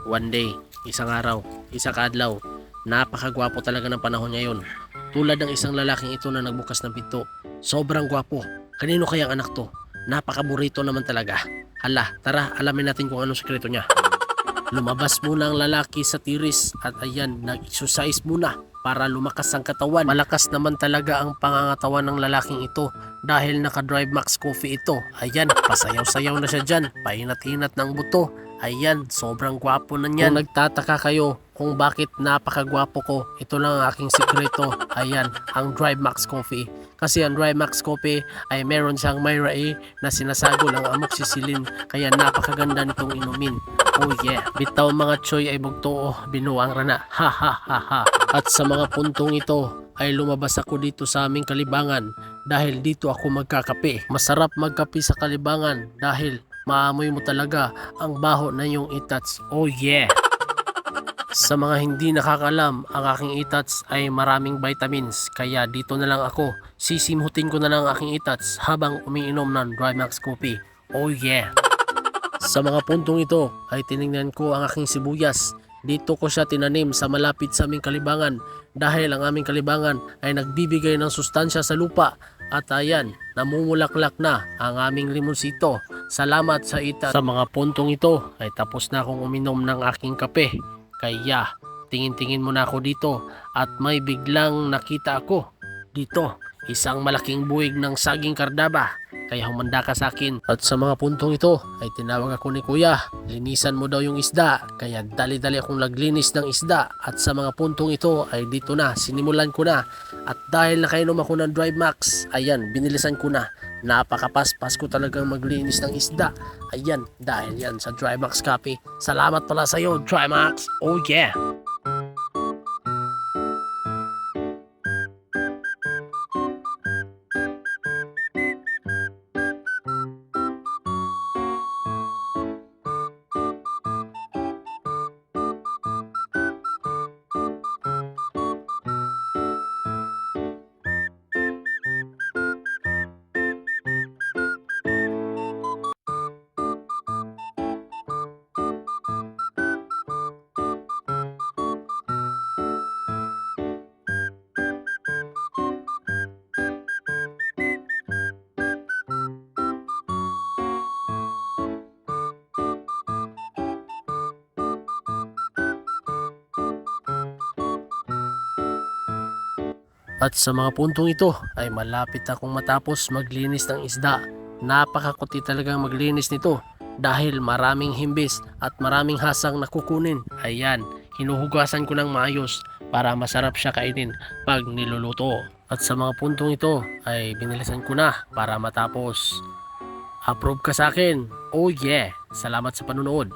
One day, isang araw, isang adlaw, napakagwapo talaga ng panahon ngayon. Tulad ng isang lalaking ito na nagbukas ng pinto. Sobrang gwapo. Kanino kaya ang anak to? Napakaburito naman talaga. Hala, tara, alamin natin kung anong sekreto niya. Lumabas muna ang lalaki sa tiris at ayan, nag-exercise muna para lumakas ang katawan. Malakas naman talaga ang pangangatawan ng lalaking ito dahil naka-Drive Max Coffee ito. Ayan, pasayaw-sayaw na siya dyan, painat-inat ng buto. Ayan, sobrang gwapo na niyan. Kung nagtataka kayo kung bakit napakagwapo ko, ito lang ang aking sikreto. Ayan, ang Drive Max Coffee. Kasi ang Drive Max Coffee ay meron siyang Myra A na sinasagol ang amoxicillin, kaya napakaganda nitong inumin. Oh yeah, bitaw mga choy ay bugtoo, binuang rana. Ha ha ha ha. At sa mga puntong ito ay lumabas ako dito sa aming Kalibangan dahil dito ako magkakape. Masarap magkape sa Kalibangan dahil maamoy mo talaga ang baho na yung itats. Oh yeah. Sa mga hindi nakakalam, ang aking itats ay maraming vitamins, kaya dito na lang ako. Sisimhutin ko na lang ang aking itats habang umiinom ng Dry Max Coffee. Oh yeah. Sa mga puntong ito ay tinignan ko ang aking sibuyas. Dito ko siya tinanim sa malapit sa aming Kalibangan dahil ang aming Kalibangan ay nagbibigay ng sustansya sa lupa. At ayan, namumulaklak na ang aming limonsito. Salamat sa itat. Sa mga puntong ito ay tapos na akong uminom ng aking kape. Kaya tingin-tingin muna ako dito at may biglang nakita ako dito. Isang malaking buwig ng saging kardaba. Kaya humanda ka sa akin. At sa mga puntong ito ay tinawag ako ni kuya. Linisan mo daw yung isda. Kaya dali-dali akong naglinis ng isda. At sa mga puntong ito ay dito na. Sinimulan ko na. At dahil nakainom ako ng Drive Max, ayan, binilisan ko na. Napakapaspas ko talagang maglinis ng isda. Ayan, dahil yan sa Drive Max Coffee. Salamat pala sa iyo, Drive Max. Oh yeah. At sa mga puntong ito ay malapit akong matapos maglinis ng isda. Napakakuti talagang maglinis nito dahil maraming himbis at maraming hasang nakukunin. Ayan, hinuhugasan ko ng maayos para masarap siya kainin pag niluluto. At sa mga puntong ito ay binilisan ko na para matapos. Approve ka sa akin. Oh yeah, salamat sa panunood.